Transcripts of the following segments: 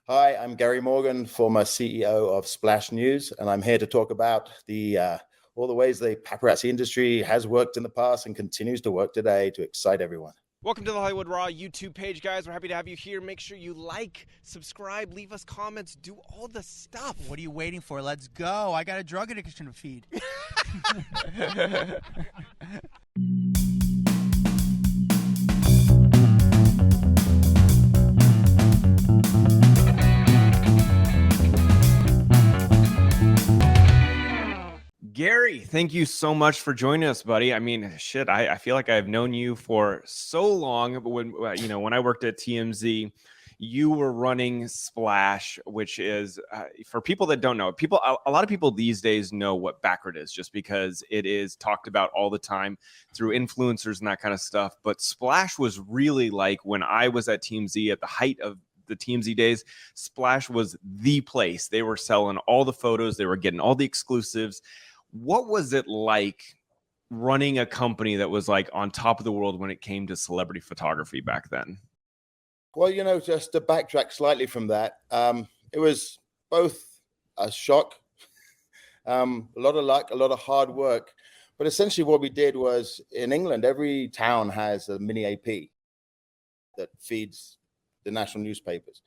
Hi, I'm Gary Morgan, former CEO of Splash News, and I'm here to talk about all the ways the paparazzi industry has worked in the past and continues to work today to excite everyone. Welcome to the Hollywood Raw YouTube page, guys. We're happy to have you here. Make sure you like, subscribe, leave us comments, do all the stuff. What are you waiting for? Let's go. I got a drug addiction to feed. Gary, thank you so much for joining us, buddy. I mean, shit, I feel like I've known you for so long, but when I worked at TMZ, you were running Splash, which is for people that don't know, a lot of people these days know what backward is just because it is talked about all the time through influencers and that kind of stuff. But Splash was really like when I was at TMZ at the height of the TMZ days, Splash was the place. They were selling all the photos, they were getting all the exclusives. What was it like running a company that was like on top of the world when it came to celebrity photography back then? Well, just to backtrack slightly from that, it was both a shock, a lot of luck, a lot of hard work. But essentially what we did was in England, every town has a mini AP that feeds the national newspapers.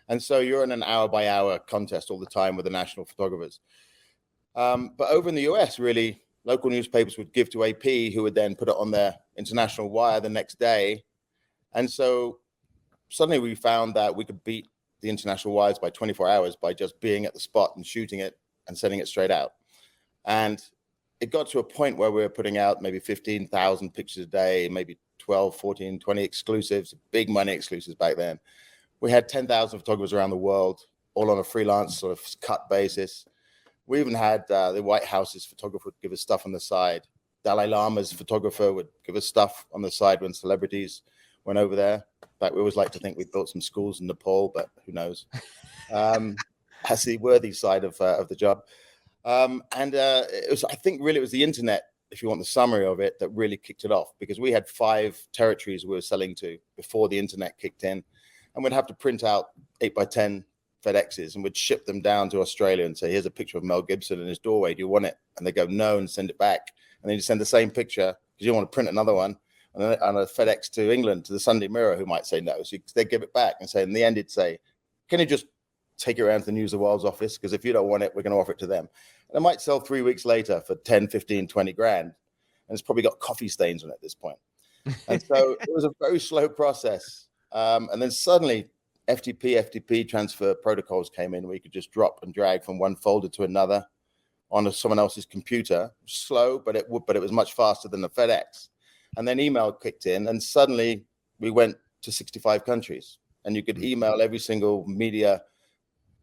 And so you're in an hour by hour contest all the time with the national photographers. But over in the US, really, local newspapers would give to AP, who would then put it on their international wire the next day. And so suddenly we found that we could beat the international wires by 24 hours by just being at the spot and shooting it and sending it straight out. And it got to a point where we were putting out maybe 15,000 pictures a day, maybe 12, 14, 20 exclusives, big money exclusives back then. We had 10,000 photographers around the world, all on a freelance sort of cut basis. We even had the White House's photographer would give us stuff on the side. Dalai Lama's photographer would give us stuff on the side when celebrities went over there. In fact, we always like to think we built some schools in Nepal, but who knows? That's the worthy side of the job. It was, I think, really it was the internet, if you want the summary of it, that really kicked it off, because we had 5 territories we were selling to before the internet kicked in, and we'd have to print out 8x10 FedExes and would ship them down to Australia and say, here's a picture of Mel Gibson in his doorway. Do you want it? And they go, no, and send it back. And then you send the same picture because you want to print another one on a FedEx to England, to the Sunday Mirror, who might say no. So they give it back and say, in the end, it'd say, can you just take it around to the News of the World's office? Because if you don't want it, we're going to offer it to them. And it might sell 3 weeks later for 10, 15, 20 grand. And it's probably got coffee stains on it at this point. And so it was a very slow process. And then suddenly FTP transfer protocols came in where you could just drop and drag from one folder to another on someone else's computer. Slow, but it was much faster than the FedEx. And then email kicked in, and suddenly we went to 65 countries, and you could email every single media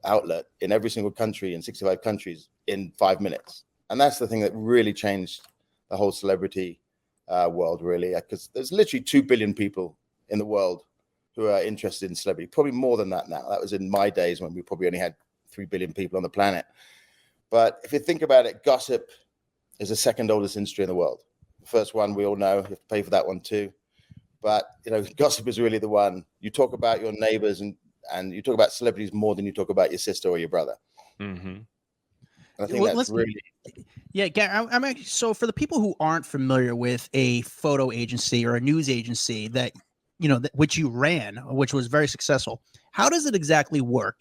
outlet in every single country in 65 countries in 5 minutes. And that's the thing that really changed the whole celebrity world, really, because there's literally 2 billion people in the world who are interested in celebrity, probably more than that now. That was in my days when we probably only had 3 billion people on the planet. But if you think about it, gossip is the second oldest industry in the world. The first one we all know, you have to pay for that one too. But gossip is really the one. You talk about your neighbors and you talk about celebrities more than you talk about your sister or your brother. Mm-hmm. And I think that's really... Yeah, Gary, I'm actually, so for the people who aren't familiar with a photo agency or a news agency that which you ran, which was very successful. How does it exactly work?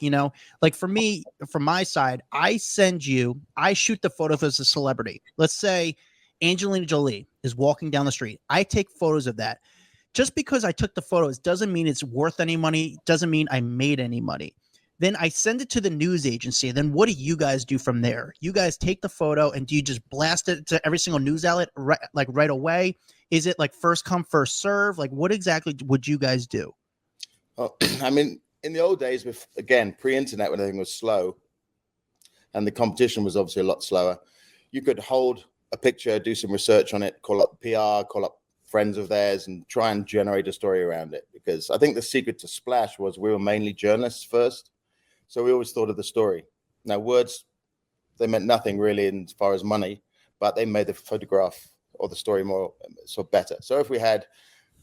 Like for me, from my side, I shoot the photos as a celebrity. Let's say Angelina Jolie is walking down the street. I take photos of that. Just because I took the photos doesn't mean it's worth any money. Doesn't mean I made any money. Then I send it to the news agency. Then what do you guys do from there? You guys take the photo and do you just blast it to every single news outlet right away? Is it like first come, first serve? Like what exactly would you guys do? Well, I mean, in the old days, again, pre-internet, when everything was slow and the competition was obviously a lot slower, you could hold a picture, do some research on it, call up PR, call up friends of theirs and try and generate a story around it. Because I think the secret to Splash was we were mainly journalists first. So we always thought of the story. Now, words, they meant nothing really as far as money, but they made the photograph or the story more better. So if we had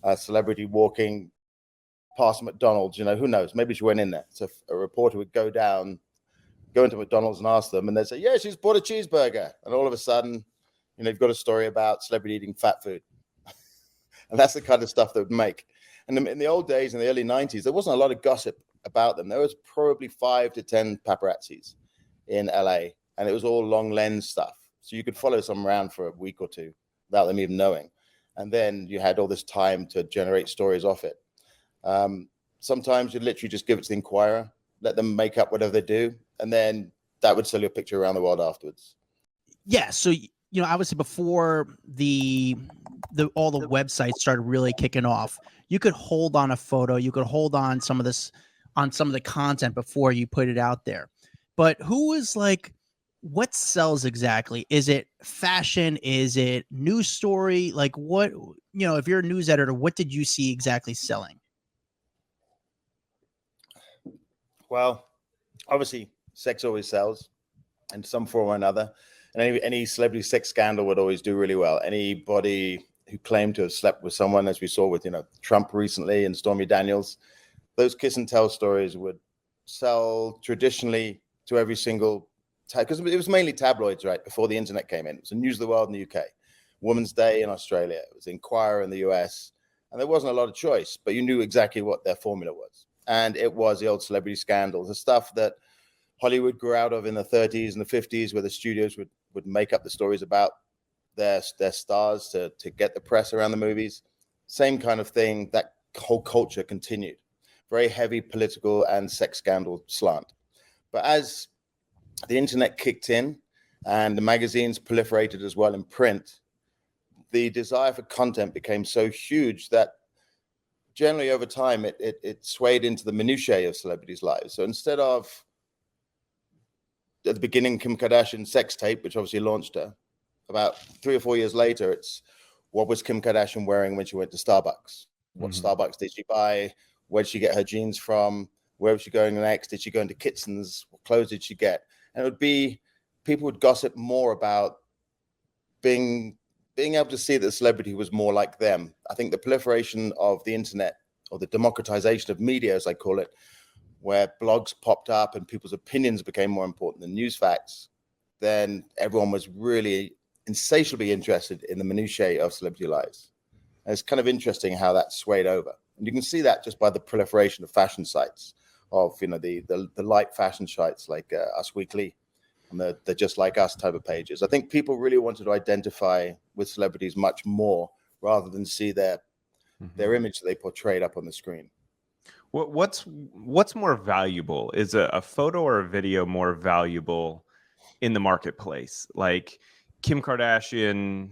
a celebrity walking past McDonald's, who knows? Maybe she went in there. So a reporter would go into McDonald's and ask them, and they'd say, yeah, she's bought a cheeseburger. And all of a sudden, you've got a story about celebrity eating fat food. And that's the kind of stuff they would make. And in the old days, in the early 90s, there wasn't a lot of gossip about them. There was probably 5 to 10 paparazzis in LA, and it was all long lens stuff. So you could follow someone around for a week or two without them even knowing. And then you had all this time to generate stories off it. Sometimes you'd literally just give it to the Inquirer, let them make up whatever they do, and then that would sell you a picture around the world afterwards. Yeah. So, obviously before all the websites started really kicking off, you could hold on a photo, you could hold on some of the content before you put it out there. But who is like, what sells exactly? Is it fashion? Is it news story? Like what, if you're a news editor, what did you see exactly selling? Well, obviously sex always sells in some form or another. And any celebrity sex scandal would always do really well. Anybody who claimed to have slept with someone, as we saw with, Trump recently and Stormy Daniels, those kiss and tell stories would sell traditionally to every single, because it was mainly tabloids, right? Before the internet came in. It was the News of the World in the UK, Women's Day in Australia, it was Inquirer in the US, and there wasn't a lot of choice, but you knew exactly what their formula was. And it was the old celebrity scandals, the stuff that Hollywood grew out of in the 30s and the 50s, where the studios would make up the stories about their stars to get the press around the movies. Same kind of thing, that whole culture continued. Very heavy political and sex scandal slant. But as the internet kicked in and the magazines proliferated as well in print, the desire for content became so huge that generally over time it swayed into the minutiae of celebrities' lives. So instead of at the beginning Kim Kardashian sex tape, which obviously launched her, about 3 or 4 years later, it's what was Kim Kardashian wearing when she went to Starbucks? What Starbucks did she buy? Where did she get her jeans from? Where was she going next? Did she go into Kitson's? What clothes did she get? And it would be, people would gossip more about being able to see that the celebrity was more like them. I think the proliferation of the internet, or the democratization of media, as I call it, where blogs popped up and people's opinions became more important than news facts, then everyone was really insatiably interested in the minutiae of celebrity lives. And it's kind of interesting how that swayed over. And you can see that just by the proliferation of fashion sites, of the light fashion sites like Us Weekly and the Just Like Us type of pages. I think people really wanted to identify with celebrities much more rather than see their image that they portrayed up on the screen. What's more valuable? Is a photo or a video more valuable in the marketplace? Like Kim Kardashian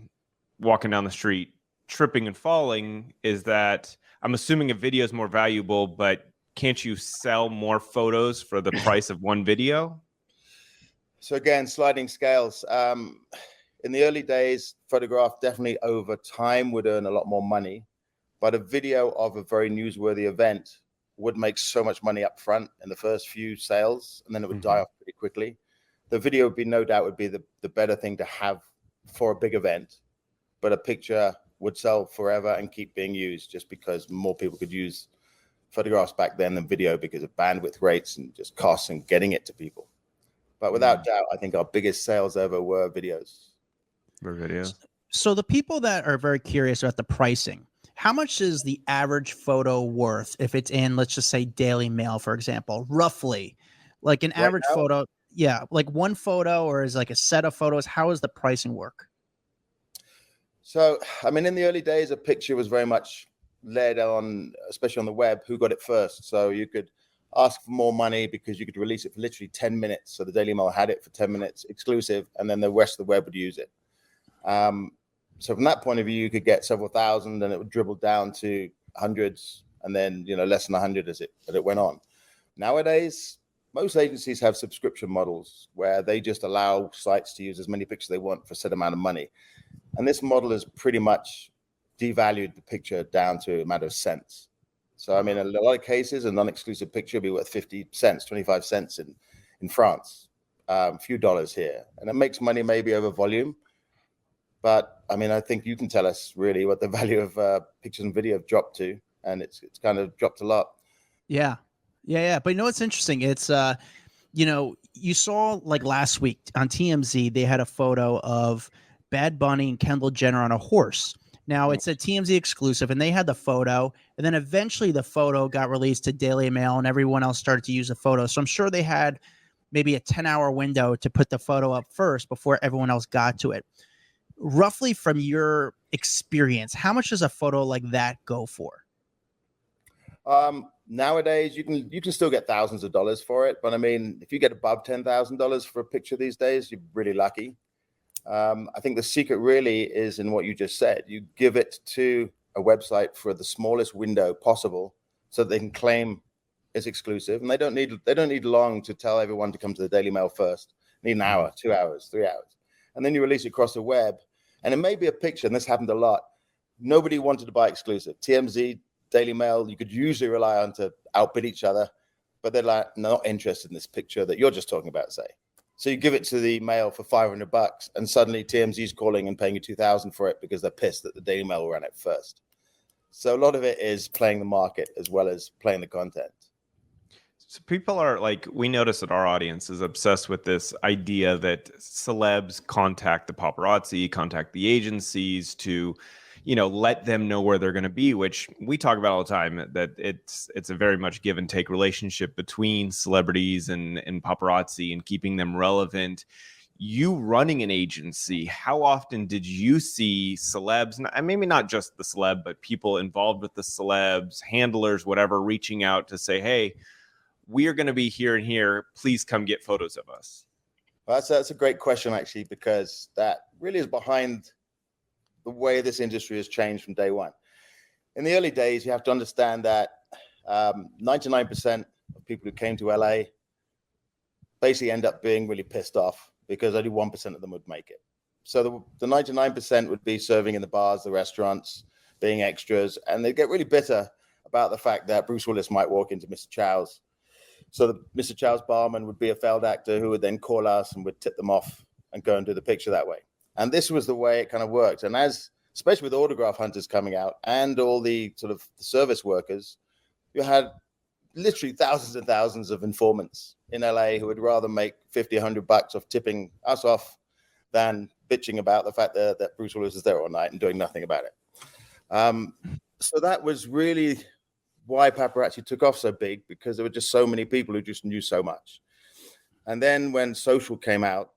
walking down the street, tripping and falling, is that, I'm assuming a video is more valuable, but can't you sell more photos for the price of one video? So again, sliding scales. In the early days, photograph definitely over time would earn a lot more money, but a video of a very newsworthy event would make so much money up front in the first few sales, and then it would die off pretty quickly. The video would be, no doubt, would be the better thing to have for a big event, but a picture would sell forever and keep being used, just because more people could use photographs back then than video, because of bandwidth rates and just costs and getting it to people. But without doubt, I think our biggest sales ever were videos. So the people that are very curious about the pricing, how much is the average photo worth if it's in, let's just say, Daily Mail, for example, roughly? Like an average photo, yeah, like one photo, or is like a set of photos? How does the pricing work? So, I mean, in the early days, a picture was very much led on, especially on the web, who got it first. So you could ask for more money because you could release it for literally 10 minutes. So the Daily Mail had it for 10 minutes exclusive, and then the rest of the web would use it. So from that point of view, you could get several thousand, and it would dribble down to hundreds, and then, less than 100 as it went on. Nowadays, most agencies have subscription models where they just allow sites to use as many pictures they want for a set amount of money. And this model has pretty much devalued the picture down to a matter of cents. So, I mean, in a lot of cases, a non-exclusive picture will be worth 50 cents, 25 cents in France, a few dollars here. And it makes money maybe over volume. But, I mean, I think you can tell us really what the value of pictures and video have dropped to. and it's kind of dropped a lot. Yeah. But you know what's interesting? It's you saw like last week on TMZ, they had a photo of Bad Bunny and Kendall Jenner on a horse. Now it's a TMZ exclusive, and they had the photo, and then eventually the photo got released to Daily Mail, and everyone else started to use the photo. So I'm sure they had maybe a 10-hour window to put the photo up first before everyone else got to it. Roughly from your experience, how much does a photo like that go for? Nowadays, you can still get thousands of dollars for it, but I mean, if you get above $10,000 for a picture these days, you're really lucky. I think the secret really is in what you just said. You give it to a website for the smallest window possible, so that they can claim it's exclusive, and they don't need long to tell everyone to come to the Daily Mail first. They need an hour, 2 hours, 3 hours, and then you release it across the web. And it may be a picture, and this happened a lot. Nobody wanted to buy exclusive. TMZ, Daily Mail, you could usually rely on to outbid each other, but they're like not interested in this picture that you're just talking about, say. So you give it to the Mail for $500, and suddenly TMZ's calling and paying you $2,000 for it because they're pissed that the Daily Mail ran it first. So a lot of it is playing the market as well as playing the content. So people are like, we notice that our audience is obsessed with this idea that celebs contact the paparazzi, contact the agencies to, let them know where they're going to be, which we talk about all the time, that it's a very much give and take relationship between celebrities and paparazzi and keeping them relevant. You running an agency, how often did you see celebs, and maybe not just the celeb, but people involved with the celebs, handlers, whatever, reaching out to say, hey, we are going to be here and here. Please come get photos of us. Well, that's a great question, actually, because that really is behind the way this industry has changed from day one. In the early days, you have to understand that 99% of people who came to LA basically end up being really pissed off because only 1% of them would make it. So the 99% would be serving in the bars, the restaurants, being extras, and they get really bitter about the fact that Bruce Willis might walk into Mr. Chow's. So Mr. Chow's barman would be a failed actor who would then call us and would tip them off and go and do the picture that way. And this was the way it kind of worked. And especially with autograph hunters coming out and all the sort of service workers, you had literally thousands and thousands of informants in LA who would rather make $50, $100 off tipping us off than bitching about the fact that Bruce Willis is there all night and doing nothing about it. So that was really why paparazzi took off so big, because there were just so many people who just knew so much. And then when social came out,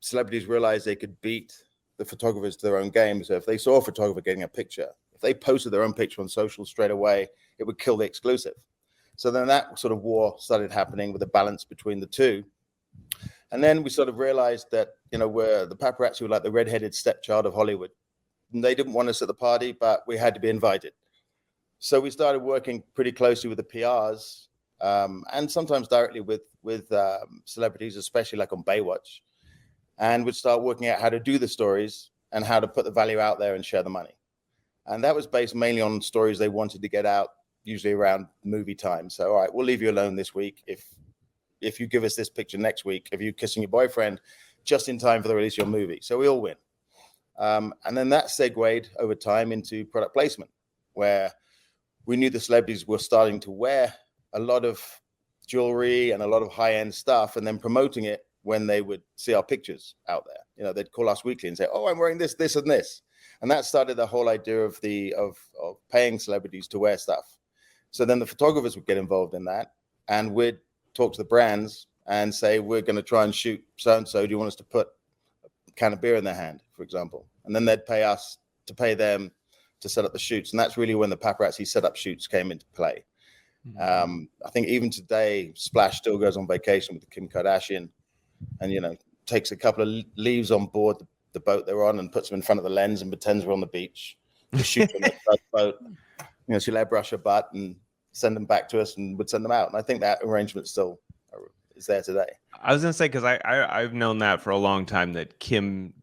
celebrities realized they could beat the photographers to their own game. So if they saw a photographer getting a picture, if they posted their own picture on social straight away, it would kill the exclusive. So then that sort of war started happening with a balance between the two. And then we sort of realized that, where the paparazzi were like the redheaded stepchild of Hollywood. And they didn't want us at the party, but we had to be invited. So we started working pretty closely with the PRs and sometimes directly with celebrities, especially like on Baywatch, and would start working out how to do the stories and how to put the value out there and share the money. And that was based mainly on stories they wanted to get out, usually around movie time. So, all right, we'll leave you alone this week if you give us this picture next week of you kissing your boyfriend just in time for the release of your movie. So we all win. And then that segued over time into product placement, where we knew the celebrities were starting to wear a lot of jewelry and a lot of high-end stuff and then promoting it when they would see our pictures out there. They'd call us weekly and say, oh, I'm wearing this, this, and this. And that started the whole idea of paying celebrities to wear stuff. So then the photographers would get involved in that, and we'd talk to the brands and say, we're going to try and shoot so-and-so. Do you want us to put a can of beer in their hand, for example? And then they'd pay us to pay them to set up the shoots. And that's really when the paparazzi setup shoots came into play. I think even today, Splash still goes on vacation with Kim Kardashian and, takes a couple of leaves on board the boat they're on and puts them in front of the lens and pretends we're on the beach to shoot on the boat. She'll airbrush her butt and send them back to us and would send them out. And I think that arrangement still is there today. I was going to say, because I've known that for a long time, that Kim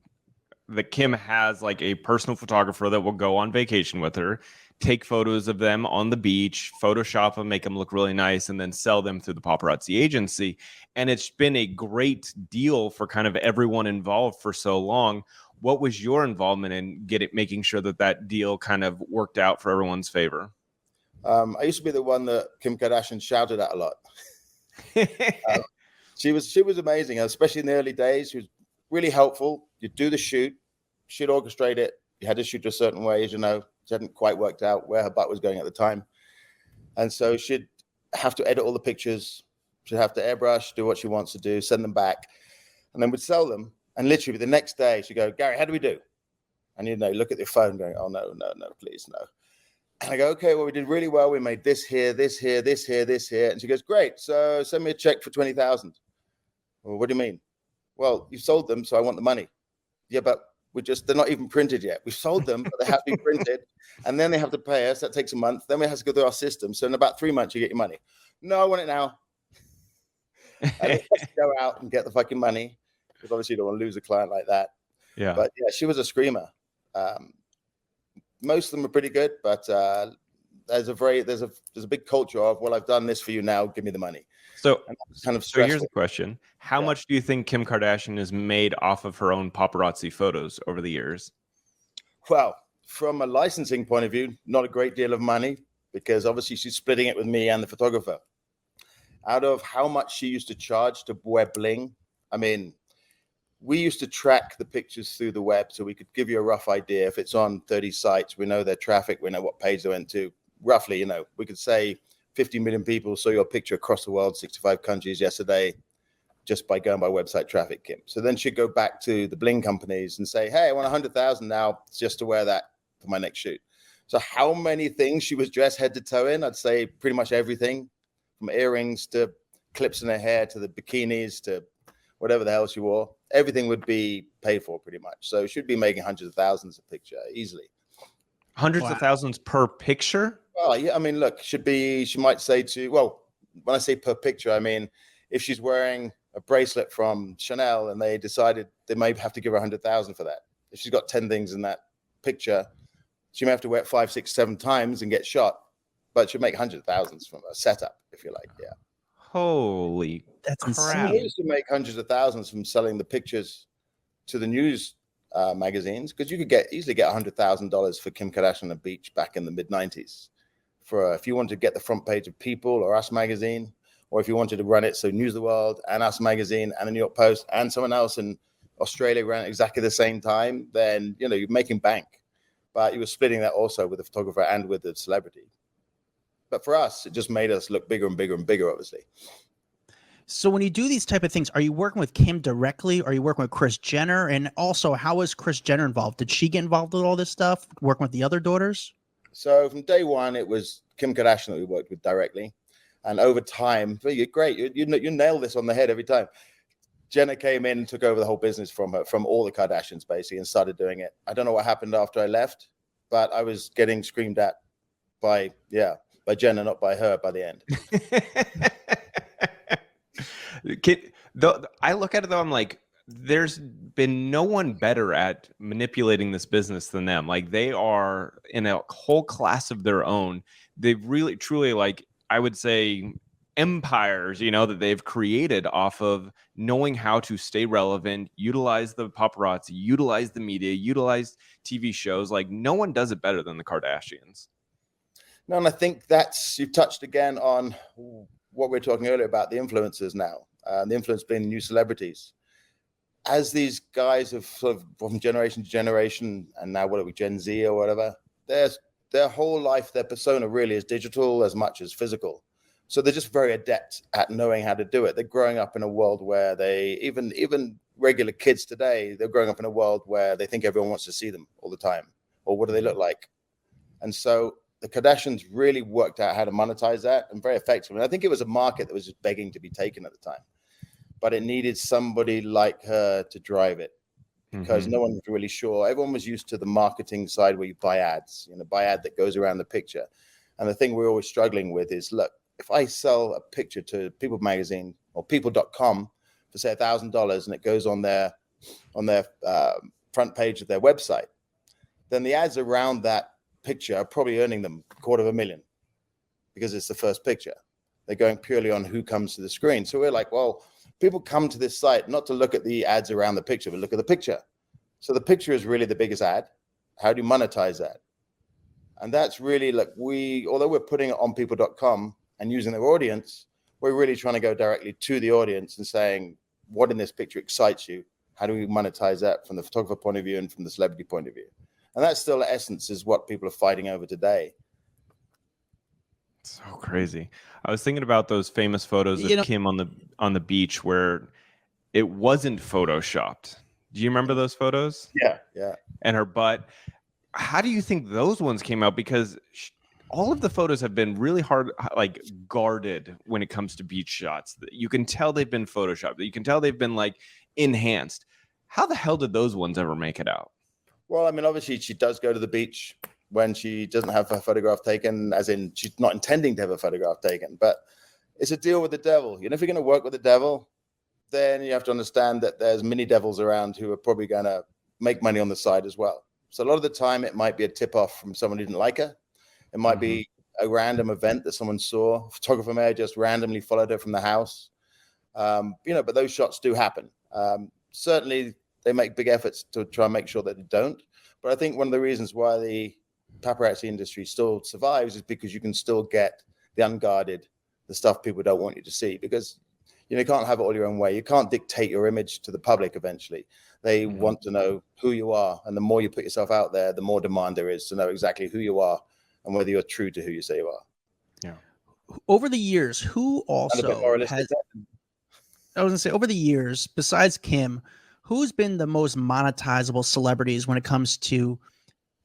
has like a personal photographer that will go on vacation with her, take photos of them on the beach, Photoshop them, make them look really nice, and then sell them through the paparazzi agency. And it's been a great deal for kind of everyone involved for so long. What was your involvement in making sure that deal kind of worked out for everyone's favor? I used to be the one that Kim Kardashian shouted at a lot. She was amazing, especially in the early days. She was really helpful. You'd do the shoot, she'd orchestrate it. You had to shoot a certain way, as you know. She hadn't quite worked out where her butt was going at the time. And so she'd have to edit all the pictures. She'd have to airbrush, do what she wants to do, send them back, and then we'd sell them. And literally the next day she'd go, Gary, how do we do? And you look at your phone going, oh, no, please, no. And I go, okay, well, we did really well. We made this here, this here, this here, this here. And she goes, great. So send me a check for $20,000. Well, what do you mean? Well, you sold them, so I want the money. Yeah, but they're not even printed yet. We've sold them, but they have to be printed. And then they have to pay us. That takes a month. Then we have to go through our system. So in about 3 months, you get your money. No, I want it now. And they have to go out and get the fucking money. Because obviously you don't want to lose a client like that. Yeah. But yeah, she was a screamer. Most of them are pretty good, but there's a big culture of, well, I've done this for you now, give me the money. So kind of so here's the question. How much do you think Kim Kardashian has made off of her own paparazzi photos over the years? Well, from a licensing point of view, not a great deal of money, because obviously she's splitting it with me and the photographer. Out of how much she used to charge to wear bling, I mean, we used to track the pictures through the web, so we could give you a rough idea. If it's on 30 sites, we know their traffic, we know what page they went to. Roughly, we could say 50 million people saw your picture across the world, 65 countries yesterday, just by going by website traffic, Kim. So then she'd go back to the bling companies and say, hey, I want 100,000 now just to wear that for my next shoot. So how many things she was dressed head to toe in? I'd say pretty much everything, from earrings to clips in her hair to the bikinis to whatever the hell she wore. Everything would be paid for pretty much. So she'd be making hundreds of thousands a picture easily. Hundreds of thousands per picture? Well, yeah, I mean, look, she might say well, when I say per picture, I mean, if she's wearing a bracelet from Chanel and they decided they may have to give her 100,000 for that. If she's got 10 things in that picture, she may have to wear it 5, 6, 7 times and get shot, but she'll make hundreds of thousands from a setup, if you like. Yeah. Holy That's crap. She used to make hundreds of thousands from selling the pictures to the news magazines, because you could easily get $100,000 for Kim Kardashian on the beach back in the mid-90s. If you wanted to get the front page of People or Us magazine, or if you wanted to run it, so News of the World and Us magazine and the New York Post and someone else in Australia ran it exactly the same time, then you're making bank. But you were splitting that also with the photographer and with the celebrity. But for us, it just made us look bigger and bigger and bigger, obviously. So when you do these type of things, are you working with Kim directly? Or are you working with Kris Jenner? And also, how was Kris Jenner involved? Did she get involved with all this stuff, working with the other daughters? So from day one, it was Kim Kardashian that we worked with directly. And over time, you're great. You nail this on the head every time. Jenner came in and took over the whole business from all the Kardashians, basically, and started doing it. I don't know what happened after I left, but I was getting screamed at by Jenner, not by her by the end. I look at it though, I'm like, there's been no one better at manipulating this business than them. Like, they are in a whole class of their own. They've really, truly, like, I would say, empires, that they've created off of knowing how to stay relevant, utilize the paparazzi, utilize the media, utilize TV shows. Like, no one does it better than the Kardashians. No, and I think you've touched again on what we were talking earlier about the influencers now, the influence being new celebrities. As these guys have sort of from generation to generation, and now what are we, Gen Z or whatever, their whole life, their persona really is digital as much as physical. So they're just very adept at knowing how to do it. They're growing up in a world where even regular kids today, they're growing up in a world where they think everyone wants to see them all the time. Or what do they look like? And so the Kardashians really worked out how to monetize that, and very effectively. And I think it was a market that was just begging to be taken at the time. But it needed somebody like her to drive it, because no one was really sure. Everyone was used to the marketing side where you buy ads, buy ad that goes around the picture. And the thing we're always struggling with is, look, if I sell a picture to People magazine or people.com for say $1,000 and it goes on their front page of their website, then the ads around that picture are probably earning them $250,000 because it's the first picture. They're going purely on who comes to the screen. So we're like, well, people come to this site not to look at the ads around the picture, but look at the picture. So the picture is really the biggest ad. How do you monetize that? And that's really like although we're putting it on people.com and using their audience, we're really trying to go directly to the audience and saying, what in this picture excites you? How do we monetize that from the photographer point of view and from the celebrity point of view? And that's still, the essence, is what people are fighting over today. So crazy. I was thinking about those famous photos of Kim on the beach where it wasn't photoshopped. Do you remember those photos? Yeah. And her butt. How do you think those ones came out? Because all of the photos have been really hard, like guarded when it comes to beach shots. You can tell they've been photoshopped. You can tell they've been like enhanced. How the hell did those ones ever make it out? Well, I mean, obviously she does go to the beach when she doesn't have her photograph taken, as in she's not intending to have a photograph taken, but it's a deal with the devil. You know, if you're going to work with the devil, then you have to understand that there's mini devils around who are probably going to make money on the side as well. So a lot of the time it might be a tip off from someone who didn't like her. It might be a random event that someone saw. A photographer may have just randomly followed her from the house. But those shots do happen. Certainly they make big efforts to try and make sure that they don't. But I think one of the reasons why the paparazzi industry still survives is because you can still get the unguarded, the stuff people don't want you to see, because you can't have it all your own way. You can't dictate your image to the public eventually. They want to know who you are. And the more you put yourself out there, the more demand there is to know exactly who you are and whether you're true to who you say you are. Yeah. Over the years, who also has... I was going to say, over the years, besides Kim, who's been the most monetizable celebrities when it comes to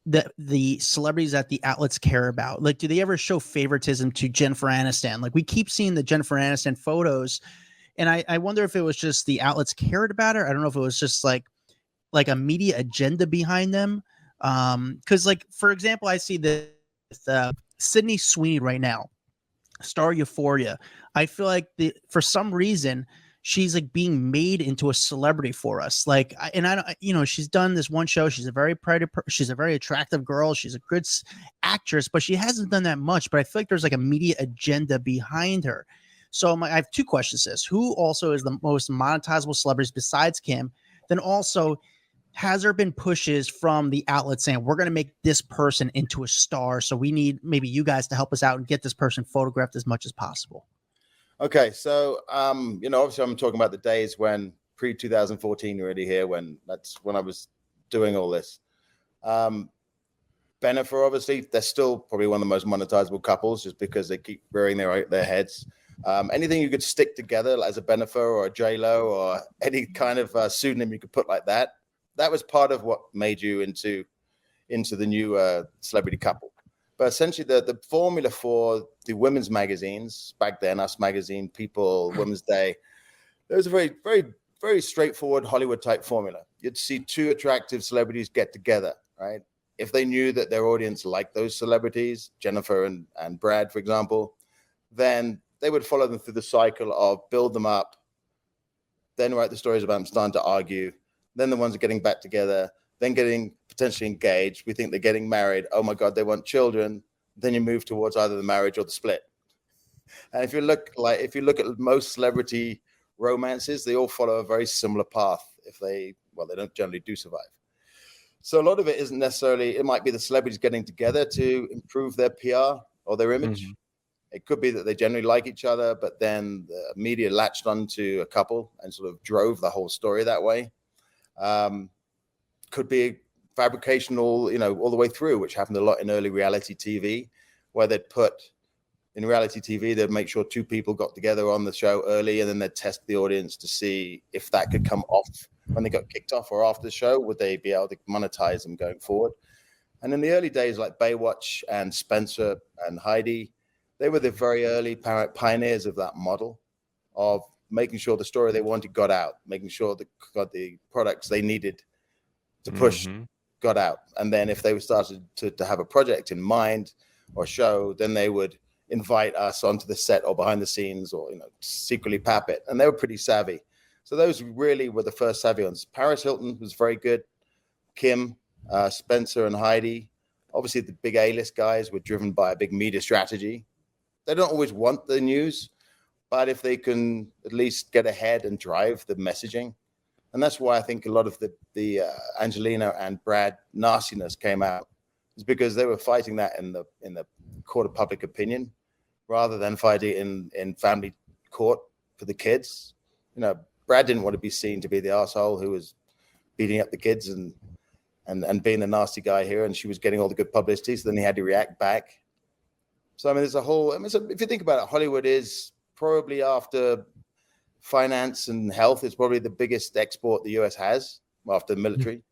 the celebrities that the outlets care about? Like, do they ever show favoritism to Jennifer Aniston? Like, we keep seeing the Jennifer Aniston photos, and I wonder if it was just the outlets cared about her. I don't know if it was just like a media agenda behind them. Because, like, for example, I see the Sydney Sweeney right now, star Euphoria. I feel like for some reason she's like being made into a celebrity for us. Like, she's done this one show. She's a very pretty, she's a very attractive girl. She's a good actress, but she hasn't done that much. But I feel like there's like a media agenda behind her. So I have two questions. Who also is the most monetizable celebrities besides Kim? Then also, has there been pushes from the outlet saying, we're going to make this person into a star, so we need maybe you guys to help us out and get this person photographed as much as possible? Okay, so obviously I'm talking about the days when pre-2014 already here, that's when I was doing all this. Bennifer, obviously, they're still probably one of the most monetizable couples just because they keep rearing their heads. Anything you could stick together as a Bennifer or a J-Lo or any kind of pseudonym you could put like that was part of what made you into the new celebrity couple. But essentially, the formula for the women's magazines back then, Us Magazine, People, Women's Day, there was a very, very, very straightforward Hollywood type formula. You'd see two attractive celebrities get together, right? If they knew that their audience liked those celebrities, Jennifer and Brad, for example, then they would follow them through the cycle of build them up, then write the stories about them starting to argue, then the ones are getting back together, then getting potentially engaged. We think they're getting married. Oh my God, they want children. Then you move towards either the marriage or the split. And if you look at most celebrity romances, they all follow a very similar path. They don't generally do survive. So a lot of it isn't necessarily, it might be the celebrities getting together to improve their PR or their image. Mm-hmm. It could be that they generally like each other, but then the media latched onto a couple and sort of drove the whole story that way. Could be fabrication all the way through, which happened a lot in early reality TV, where they'd make sure two people got together on the show early, and then they'd test the audience to see if that could come off when they got kicked off or after the show. Would they be able to monetize them going forward? And in the early days, like Baywatch and Spencer and Heidi, they were the very early pioneers of that model of making sure the story they wanted got out, making sure they got the products they needed to push got out. And then if they started to have a project in mind or show, then they would invite us onto the set or behind the scenes or secretly pap it. And they were pretty savvy. So those really were the first savvy ones. Paris Hilton was very good. Kim, Spencer and Heidi. Obviously the big A-list guys were driven by a big media strategy. They don't always want the news, but if they can at least get ahead and drive the messaging. And that's why I think a lot of the Angelina and Brad nastiness came out is because they were fighting that in the court of public opinion rather than fighting in family court for the kids. You know, Brad didn't want to be seen to be the asshole who was beating up the kids and being the nasty guy here, and she was getting all the good publicity, so then he had to react back. So, I mean, there's a whole, I mean, so if you think about it, Hollywood is probably, after finance and health, is probably the biggest export the US has after the military.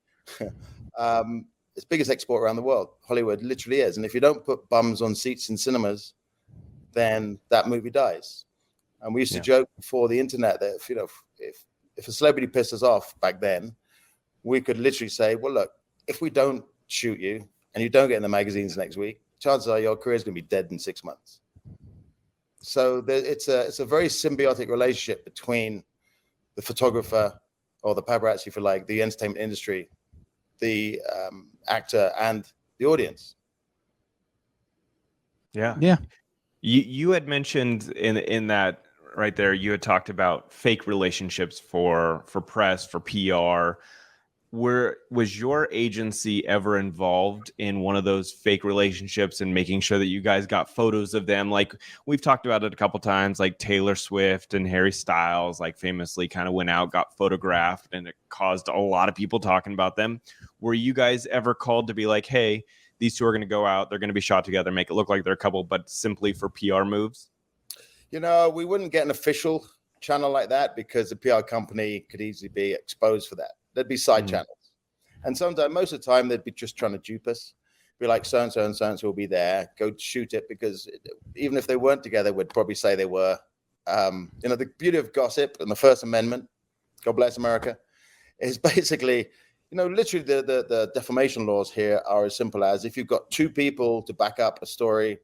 It's biggest export around the world. Hollywood literally is. And if you don't put bums on seats in cinemas, then that movie dies. And we used to joke before the internet that if a celebrity pissed us off back then, we could literally say, well, look, if we don't shoot you and you don't get in the magazines next week, chances are your career is going to be dead in 6 months. So it's a very symbiotic relationship between the photographer or the paparazzi, for like the entertainment industry, the actor, and the audience. Yeah. You had mentioned in that right there, you had talked about fake relationships for press, for PR. Was your agency ever involved in one of those fake relationships and making sure that you guys got photos of them? Like, we've talked about it a couple times, like Taylor Swift and Harry Styles, like, famously kind of went out, got photographed, and it caused a lot of people talking about them. Were you guys ever called to be like, hey, these two are going to go out, they're going to be shot together, make it look like they're a couple, but simply for PR moves? You know, we wouldn't get an official channel like that because the PR company could easily be exposed for that. There'd be side channels. And sometimes, most of the time, they'd be just trying to dupe us. Be like, so-and-so and so-and-so will be there. Go shoot it, because even if they weren't together, we'd probably say they were. The beauty of gossip and the First Amendment, God bless America, is basically, literally the defamation laws here are as simple as, if you've got two people to back up a story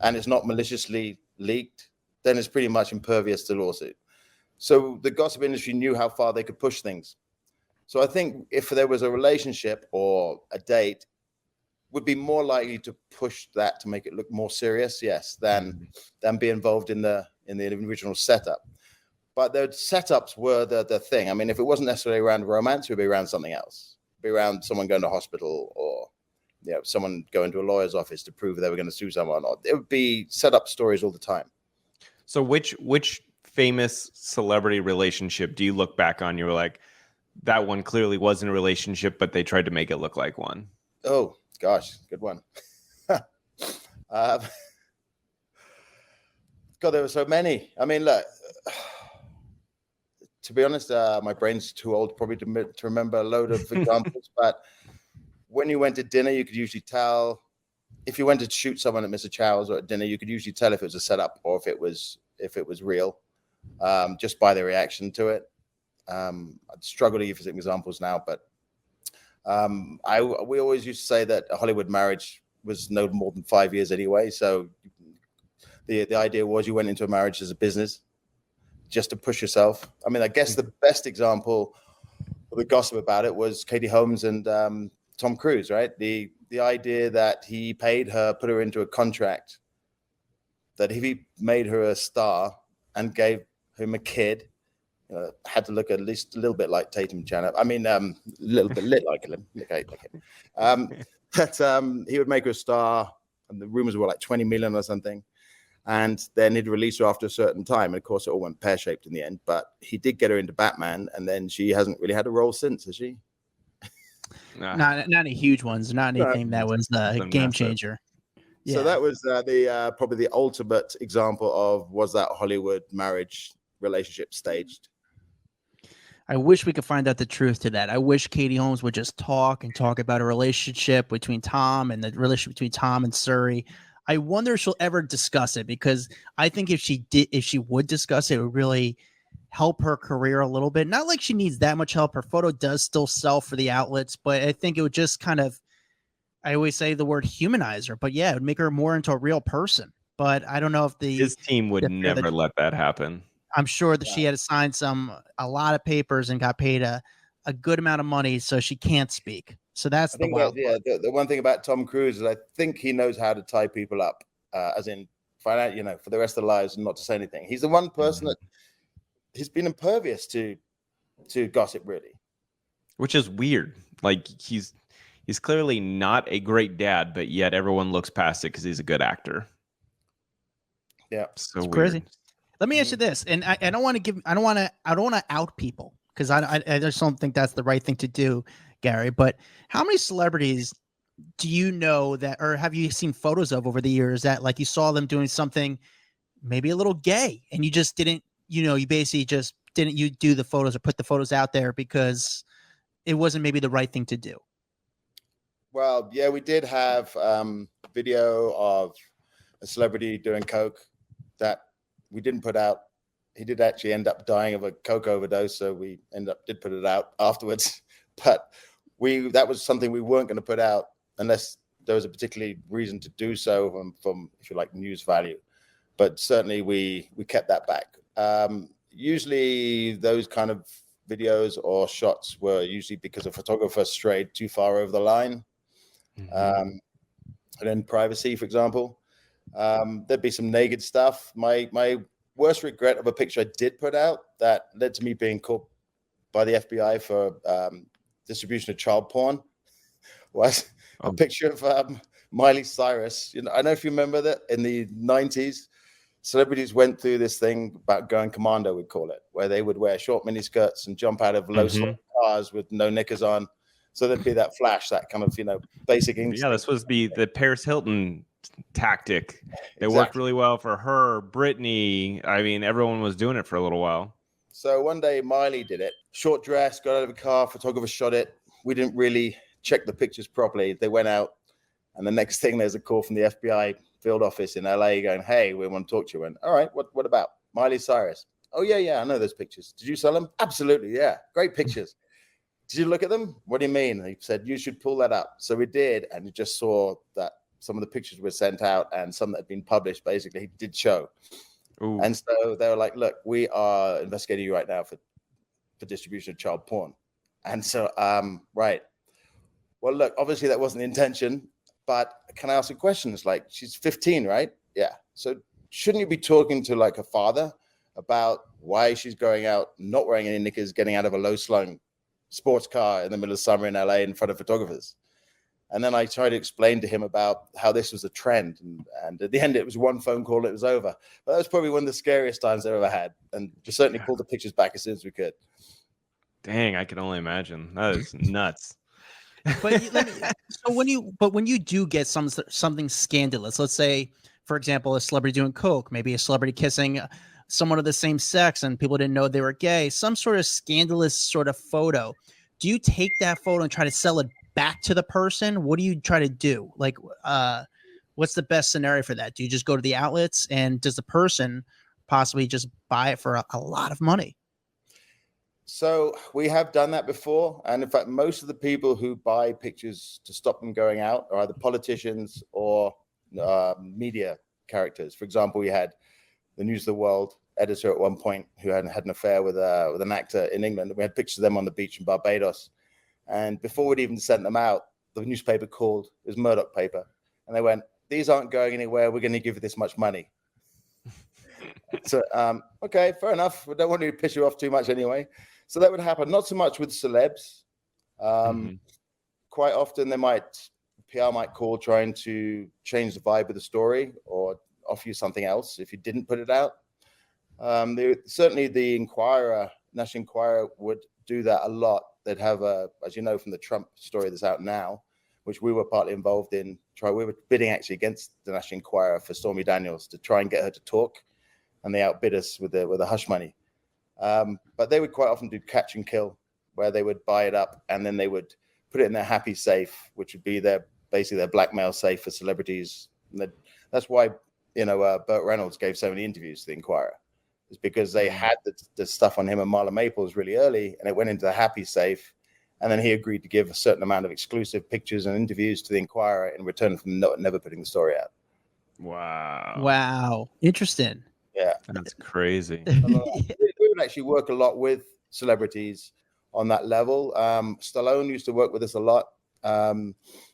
and it's not maliciously leaked, then it's pretty much impervious to lawsuit. So the gossip industry knew how far they could push things. So I think if there was a relationship or a date, would be more likely to push that to make it look more serious, yes, than be involved in the original setup. But the setups were the thing. I mean, if it wasn't necessarily around romance, it would be around something else. It'd be around someone going to hospital, or someone going to a lawyer's office to prove they were going to sue someone. Or it would be set up stories all the time. So which famous celebrity relationship do you look back on? You were like, that one clearly wasn't a relationship, but they tried to make it look like one. Oh, gosh, good one. God, there were so many. I mean, look, to be honest, my brain's too old probably to remember a load of examples. But when you went to dinner, you could usually tell. If you went to shoot someone at Mr. Chow's or at dinner, you could usually tell if it was a setup or if it was real, just by the reaction to it. I'd struggle to give some examples now, but we always used to say that a Hollywood marriage was no more than 5 years anyway. So the idea was you went into a marriage as a business just to push yourself. I mean, I guess the best example of the gossip about it was Katie Holmes and Tom Cruise, right? The idea that he paid her, put her into a contract, that if he made her a star and gave him a kid, had to look at least a little bit like Tatum Janet. I mean, a little bit lit like him. Okay, like him. That he would make her a star, and the rumors were like 20 million or something. And then he'd release her after a certain time. And of course, it all went pear-shaped in the end. But he did get her into Batman, and then she hasn't really had a role since, has she? Nah. Not any huge ones. Not anything that was a game changer. Yeah. So that was probably the ultimate example of, was that Hollywood marriage relationship staged? I wish we could find out the truth to that. I wish Katie Holmes would just talk about a relationship between Tom and the relationship between Tom and Suri. I wonder if she'll ever discuss it, because I think if she would discuss it, it would really help her career a little bit. Not like she needs that much help. Her photo does still sell for the outlets, but I think it would just kind of, I always say the word humanize her, but yeah, it would make her more into a real person. But I don't know if his team would never let that happen. I'm sure that she had to sign a lot of papers and got paid a good amount of money, so she can't speak. So that's the wild part. The one thing about Tom Cruise is I think he knows how to tie people up, as in find out, for the rest of their lives and not to say anything. He's the one person that he's been impervious to gossip, really. Which is weird. Like, he's He's clearly not a great dad, but yet everyone looks past it because he's a good actor. Yeah, so it's weird. crazy. Let me ask you this, and I don't want to out people because I just don't think that's the right thing to do, Gary. But how many celebrities do you know that, or have you seen photos of over the years that like you saw them doing something maybe a little gay and you just didn't, you basically just didn't do the photos or put the photos out there because it wasn't maybe the right thing to do? Well, yeah, we did have video of a celebrity doing coke that we didn't put out. He did actually end up dying of a coke overdose, so we did put it out afterwards. But that was something we weren't going to put out unless there was a particular reason to do so from if you like, news value. But certainly we kept that back. Usually those kind of videos or shots were usually because a photographer strayed too far over the line. And then privacy, for example. There'd be some naked stuff. My worst regret of a picture I did put out that led to me being caught by the FBI for distribution of child porn was a picture of Miley Cyrus. I don't know if you remember that in the 90s, celebrities went through this thing about going commando, we'd call it, where they would wear short miniskirts and jump out of low-slung cars with no knickers on. So there'd be that flash, that kind of, basic instinct. Yeah, this was the Paris Hilton tactic. It Exactly. worked really well for her, Britney. I mean, everyone was doing it for a little while. So one day Miley did it. Short dress, got out of a car, photographer shot it. We didn't really check the pictures properly. They went out, and the next thing there's a call from the FBI field office in LA going, "Hey, we want to talk to you." And all right, what about Miley Cyrus? Oh yeah, I know those pictures. Did you sell them? Absolutely, yeah, great pictures. Did you look at them? What do you mean? And he said, you should pull that up. So we did, and you just saw that some of the pictures were sent out and some that had been published basically did show. Ooh. And so they were like, look, we are investigating you right now for distribution of child porn. And so, right. Well, look, obviously that wasn't the intention, but can I ask a question? It's like, she's 15, right? Yeah. So shouldn't you be talking to like a father about why she's going out, not wearing any knickers, getting out of a low-slung sports car in the middle of summer in LA in front of photographers? And then I tried to explain to him about how this was a trend. And at the end, it was one phone call, it was over. But that was probably one of the scariest times I've ever had. And just certainly pulled the pictures back as soon as we could. Dang, I can only imagine. That is nuts. But when you do get something scandalous, let's say, for example, a celebrity doing coke, maybe a celebrity kissing someone of the same sex and people didn't know they were gay, some sort of scandalous sort of photo, do you take that photo and try to sell it back to the person? What do you try to do? Like, what's the best scenario for that? Do you just go to the outlets, and does the person possibly just buy it for a lot of money? So we have done that before. And in fact, most of the people who buy pictures to stop them going out are either politicians or media characters. For example, we had the News of the World editor at one point who had an affair with an actor in England. We had pictures of them on the beach in Barbados. And before we'd even sent them out, the newspaper called. It was Murdoch paper. And they went, these aren't going anywhere. We're going to give you this much money. So, okay, fair enough. We don't want to piss you off too much anyway. So that would happen. Not so much with celebs. Quite often PR might call trying to change the vibe of the story or offer you something else if you didn't put it out. Certainly the National Enquirer would do that a lot. They'd have as you know, from the Trump story that's out now, which we were partly involved in. We were bidding actually against the National Enquirer for Stormy Daniels to try and get her to talk, and they outbid us with the hush money. But they would quite often do catch and kill, where they would buy it up and then they would put it in their happy safe, which would be basically their blackmail safe for celebrities. And that's why Burt Reynolds gave so many interviews to the Enquirer. It's because they had the stuff on him and Marla Maples really early, and it went into the happy safe. And then he agreed to give a certain amount of exclusive pictures and interviews to the Enquirer in return for never putting the story out. Wow. Interesting. Yeah. That's crazy. We would actually work a lot with celebrities on that level. Stallone used to work with us a lot.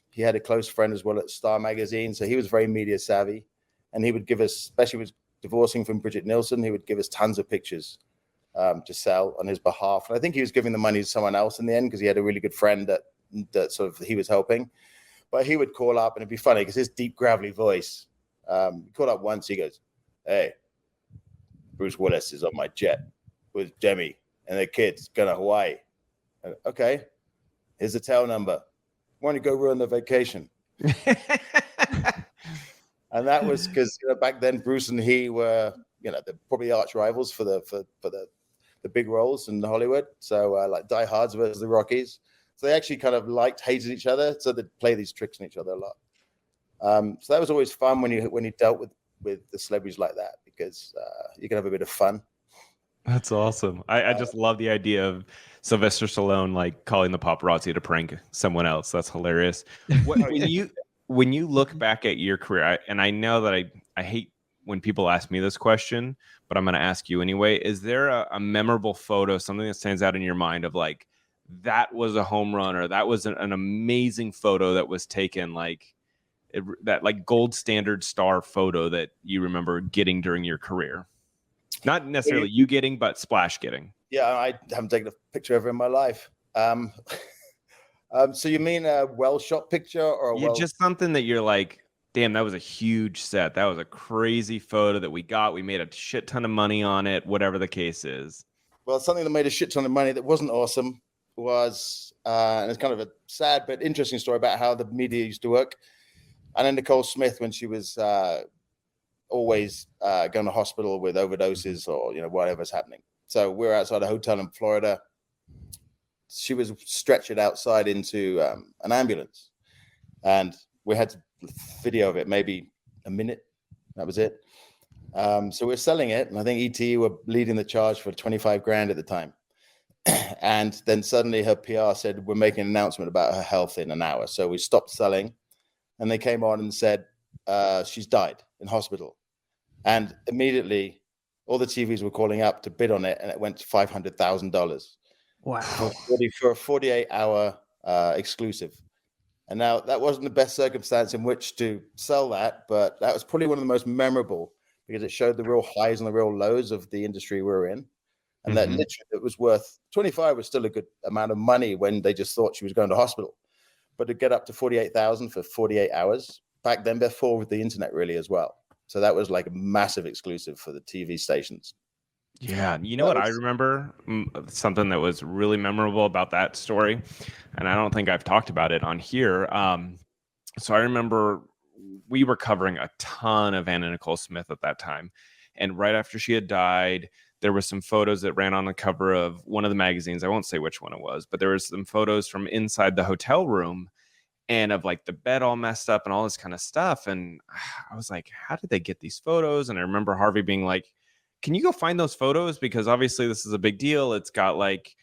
He had a close friend as well at Star Magazine, so he was very media savvy. And he would give us, especially with divorcing from Bridget Nielsen, he would give us tons of pictures to sell on his behalf. And I think he was giving the money to someone else in the end because he had a really good friend at that sort of he was helping. But he would call up, and it'd be funny because his deep, gravelly voice. He called up once. He goes, "Hey, Bruce Willis is on my jet with Demi and their kids going to Hawaii. Okay, here's the tail number. Why don't you go ruin the vacation?" And that was because back then Bruce and he were, they're probably arch rivals for the big roles in Hollywood. So like Die Hards versus the Rockies. So they actually kind of hated each other. So they'd play these tricks on each other a lot. So that was always fun when you dealt with the celebrities like that, because you can have a bit of fun. That's awesome. I just love the idea of Sylvester Stallone like calling the paparazzi to prank someone else. That's hilarious. When you look back at your career, and I know that I hate when people ask me this question, but I'm going to ask you anyway. Is there a memorable photo, something that stands out in your mind of like, that was a home run, or that was an amazing photo that was taken, that like gold standard star photo that you remember getting during your career? Not necessarily you getting, but Splash getting. Yeah, I haven't taken a picture ever in my life. So you mean a well-shot picture, or just something that you're like, damn, that was a huge set. That was a crazy photo that we got. We made a shit ton of money on it, whatever the case is. Well, something that made a shit ton of money that wasn't awesome was, and it's kind of a sad but interesting story about how the media used to work. Anna Nicole Smith, when she was always going to hospital with overdoses or whatever's happening. So we're outside a hotel in Florida. She was stretchered outside into an ambulance, and we had to video of it, maybe a minute. That was it. So we're selling it, and I think ET were leading the charge for $25,000 at the time. And then suddenly her PR said, "We're making an announcement about her health in an hour." So we stopped selling, and they came on and said, "She's died in hospital." And immediately all the TVs were calling up to bid on it, and it went to $500,000. Wow. For a 48-hour exclusive. And now that wasn't the best circumstance in which to sell that, but that was probably one of the most memorable, because it showed the real highs and the real lows of the industry we're in. And that literally, it was worth 25 was still a good amount of money when they just thought she was going to hospital. But to get up to 48,000 for 48 hours back then, before the internet really as well. So that was like a massive exclusive for the TV stations. Yeah, you know what I remember? Something that was really memorable about that story, and I don't think I've talked about it on here. So I remember we were covering a ton of Anna Nicole Smith at that time, and right after she had died, there were some photos that ran on the cover of one of the magazines. I won't say which one it was, but there was some photos from inside the hotel room, and of like the bed all messed up and all this kind of stuff. And I was like, how did they get these photos? And I remember Harvey being like, can you go find those photos? Because obviously this is a big deal. It's got like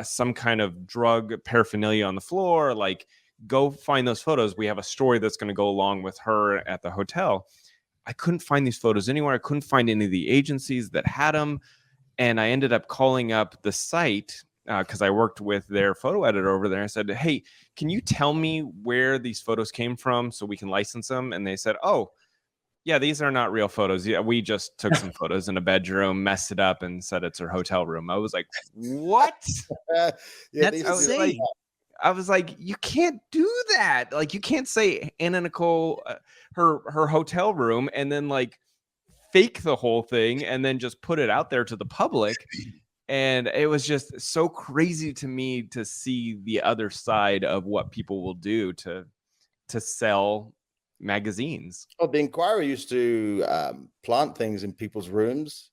some kind of drug paraphernalia on the floor. Like, go find those photos. We have a story that's going to go along with her at the hotel. I couldn't find these photos anywhere. I couldn't find any of the agencies that had them. And I ended up calling up the site because I worked with their photo editor over there. I said, "Hey, can you tell me where these photos came from so we can license them?" And they said, "Oh, yeah, these are not real photos. Yeah, we just took some photos in a bedroom, messed it up, and said it's her hotel room." I was like, "What?" That's insane. I was like, you can't do that. Like, you can't say Anna Nicole, her hotel room, and then like fake the whole thing and then just put it out there to the public. And it was just so crazy to me to see the other side of what people will do to sell magazines. Well, the Inquirer used to plant things in people's rooms.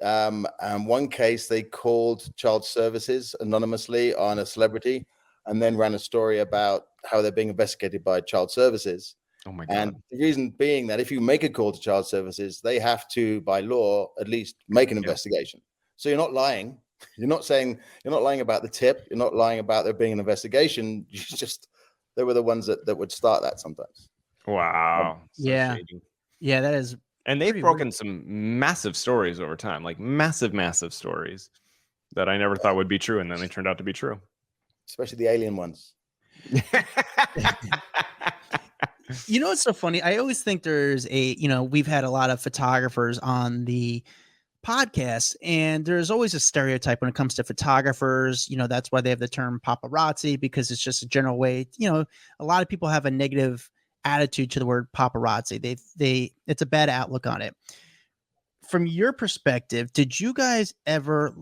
And one case, they called child services anonymously on a celebrity, and then ran a story about how they're being investigated by child services. Oh my God. And the reason being that if you make a call to child services, they have to, by law, at least make an investigation. So you're not lying. You're not lying about the tip. You're not lying about there being an investigation. They were the ones that would start that sometimes. Wow. Yeah. Shady. Yeah, that is. And they've broken some massive stories over time, like massive stories that I never thought would be true. And then they turned out to be true. Especially the alien ones. You know, it's so funny. I always think there's we've had a lot of photographers on the podcasts, and there's always a stereotype when it comes to photographers. That's why they have the term paparazzi, because it's just a general way. A lot of people have a negative attitude to the word paparazzi. It's a bad outlook on it. From your perspective, did you guys ever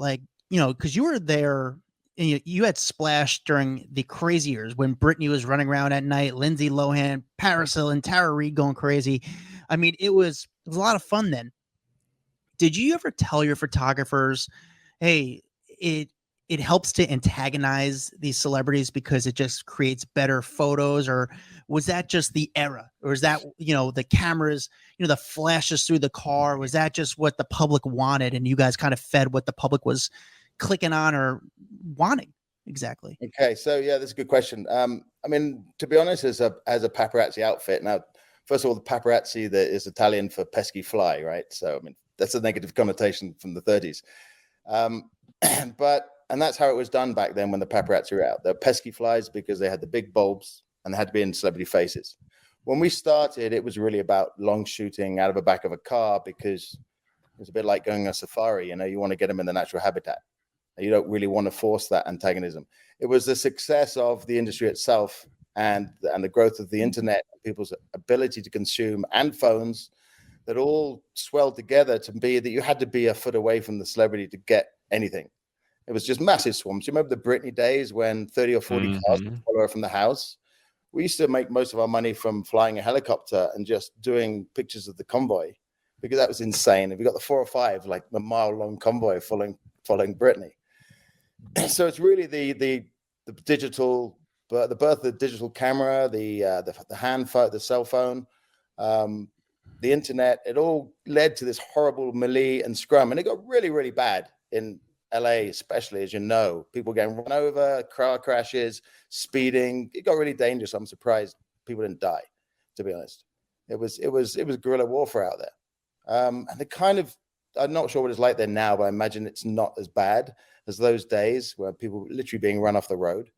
because you were there, and you had splashed during the crazy years when Britney was running around at night, Lindsay Lohan, Paris Hill, and Tara Reid going crazy. I mean, it was a lot of fun then. Did you ever tell your photographers, hey, it helps to antagonize these celebrities because it just creates better photos? Or was that just the era? Or is that, the cameras, the flashes through the car? Was that just what the public wanted, and you guys kind of fed what the public was clicking on or wanting? Exactly. Okay, so yeah, that's a good question. I mean, to be honest, as a paparazzi outfit, now, first of all, the paparazzi that is Italian for pesky fly, right? So, I mean, that's a negative connotation from the 30s. And that's how it was done back then when the paparazzi were out. They're pesky flies because they had the big bulbs and they had to be in celebrity faces. When we started, it was really about long shooting out of the back of a car, because it was a bit like going on a safari. You want to get them in the natural habitat. You don't really want to force that antagonism. It was the success of the industry itself and the growth of the internet, people's ability to consume, and phones, that all swelled together to be that you had to be a foot away from the celebrity to get anything. It was just massive swarms. You remember the Britney days when 30 or 40 cars would follow her from the house? We used to make most of our money from flying a helicopter and just doing pictures of the convoy, because that was insane. And we got the 4 or 5, like the mile-long convoy following Britney. So it's really the digital, the birth of the digital camera, the hand phone, the cell phone, the internet. It all led to this horrible melee and scrum, and it got really, really bad in LA, especially, as you know, people getting run over, car crashes, speeding. It got really dangerous. I'm surprised people didn't die, to be honest. It was guerrilla warfare out there. And it kind of, I'm not sure what it's like there now, but I imagine it's not as bad as those days where people were literally being run off the road,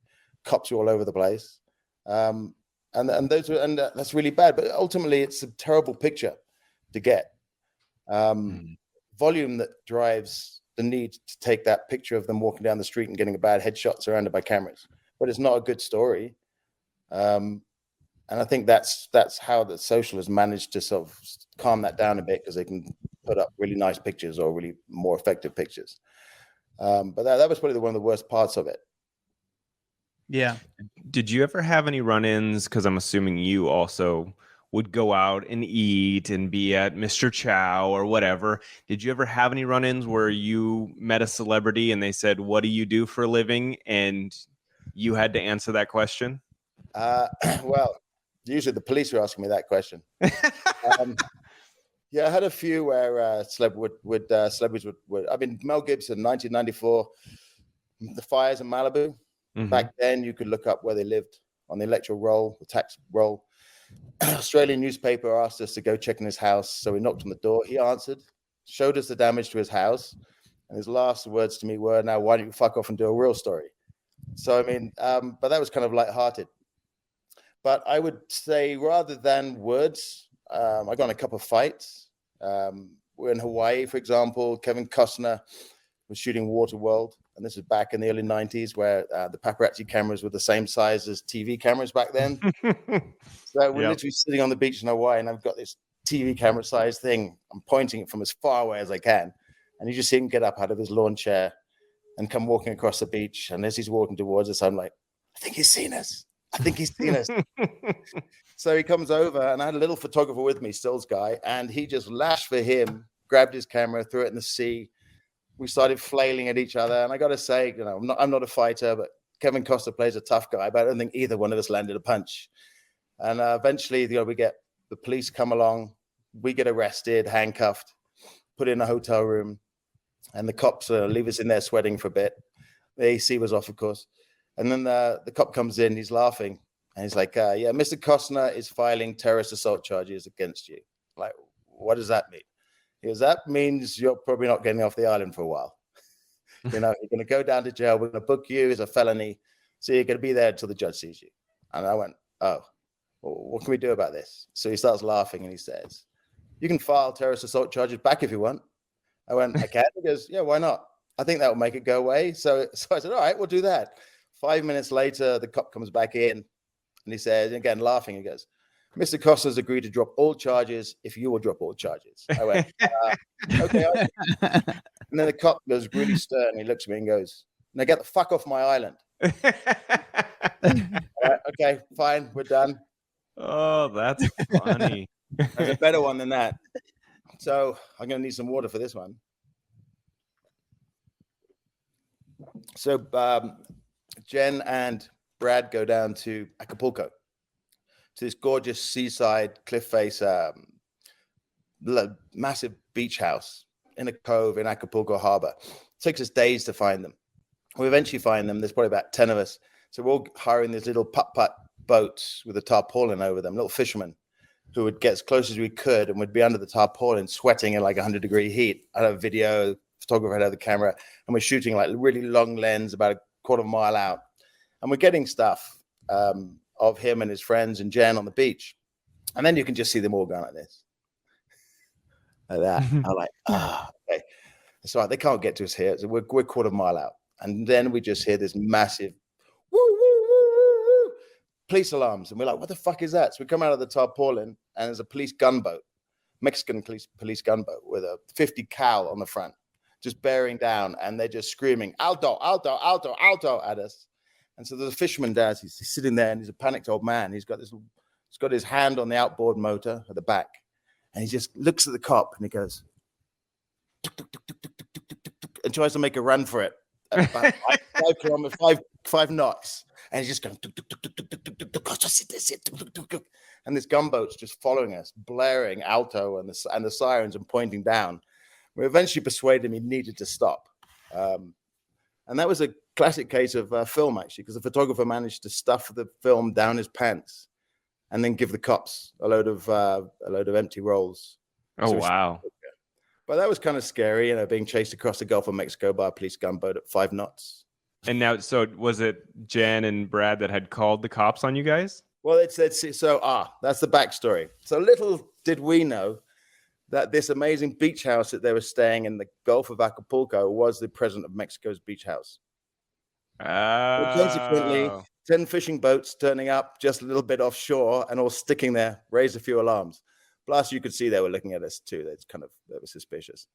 cops were all over the place. And that's really bad. But ultimately, it's a terrible picture to get. Volume that drives the need to take that picture of them walking down the street and getting a bad headshot surrounded by cameras. But it's not a good story. And I think that's how the social has managed to sort of calm that down a bit, because they can put up really nice pictures or really more effective pictures. But that was probably one of the worst parts of it. Yeah. Did you ever have any run-ins? Because I'm assuming you also would go out and eat and be at Mr. Chow or whatever. Did you ever have any run-ins where you met a celebrity and they said, "What do you do for a living?" and you had to answer that question? Well, usually the police were asking me that question. Yeah, I had a few where celebrities would. I mean, Mel Gibson, 1994, the fires in Malibu. Mm-hmm. Back then, you could look up where they lived on the electoral roll, the tax roll. Australian newspaper asked us to go check in his house, so we knocked on the door. He answered, showed us the damage to his house, and his last words to me were, "Now, why don't you fuck off and do a real story?" So, I mean, but that was kind of lighthearted. But I would say, rather than words, I got in a couple of fights. We're in Hawaii, for example. Kevin Costner was shooting Waterworld, and this is back in the early 90s, where the paparazzi cameras were the same size as TV cameras back then. So we're literally sitting on the beach in Hawaii, and I've got this TV camera size thing. I'm pointing it from as far away as I can, and you just see him get up out of his lawn chair and come walking across the beach. And as he's walking towards us, I'm like, "I think he's seen us. I think he's seen us." So he comes over, and I had a little photographer with me, stills guy, and he just lashed for him, grabbed his camera, threw it in the sea. We started flailing at each other, and I got to say, I'm not a fighter, but Kevin Costner plays a tough guy, but I don't think either one of us landed a punch. And eventually, we get the police come along, we get arrested, handcuffed, put in a hotel room, and the cops leave us in there sweating for a bit. The AC was off, of course. And then the cop comes in, he's laughing, and he's like, "Yeah, Mr. Costner is filing terrorist assault charges against you." Like, what does that mean? He goes, "That means you're probably not getting off the island for a while. You're going to go down to jail. We're going to book you as a felony. So you're going to be there until the judge sees you." And I went, "Oh, well, what can we do about this?" So he starts laughing and he says, "You can file terrorist assault charges back if you want, I went, I can. He goes, yeah, why not? I think that will make it go away. So I said, all right, we'll do that. 5 minutes later, the cop comes back in and he says, again, laughing, he goes, Mr. Costner's agreed to drop all charges if you will drop all charges. I went, okay. And then the cop goes really stern. He looks at me and goes, now get the fuck off my island. All right, okay, fine, we're done. Oh, that's funny. There's a better one than that. So I'm going to need some water for this one. So Jen and Brad go down to Acapulco, to this gorgeous seaside cliff face, massive beach house in a cove in Acapulco Harbor. It takes us days to find them. We eventually find them. There's probably about 10 of us. So we're all hiring these little putt-putt boats with a tarpaulin over them, little fishermen who would get as close as we could and would be under the tarpaulin sweating in like 100-degree heat. I had a video, photographer had the camera, and we're shooting like really long lens about a quarter of a mile out. And we're getting stuff of him and his friends and Jen on the beach. And then you can just see them all going like this. Like that. I'm like, okay. That's right. They can't get to us here. So we're a quarter of a mile out. And then we just hear this massive woo, woo, woo, woo, woo, police alarms. And we're like, what the fuck is that? So we come out of the tarpaulin and there's a police gunboat, Mexican police gunboat with a 50 cal on the front, just bearing down. And they're just screaming, alto, alto, alto, alto at us. And so there's a fisherman down. He's sitting there and he's a panicked old man. He's got his hand on the outboard motor at the back. And he just looks at the cop and he goes, tuk, tuk, tuk, tuk, tuk, tuk, tuk, tuk, tuk, and tries to make a run for it. About 5 knots, and he's just going tuk, tuk, tuk, tuk, tuk, tuk, tuk, tuk, tuk, tuk, tuk, and this gunboat's just following us, blaring alto and the sirens and pointing down. We eventually persuaded him he needed to stop, and that was a classic case of film actually, because the photographer managed to stuff the film down his pants and then give the cops a load of empty rolls. Oh, so wow. But that was kind of scary, being chased across the Gulf of Mexico by a police gunboat at 5 knots. And now, so was it Jen and Brad that had called the cops on you guys? Well, that's the backstory. So little did we know that this amazing beach house that they were staying in the Gulf of Acapulco was the president of Mexico's beach house. Oh. Consequently, 10 fishing boats turning up just a little bit offshore and all sticking there raised a few alarms. Plus, you could see they were looking at us too. They were suspicious.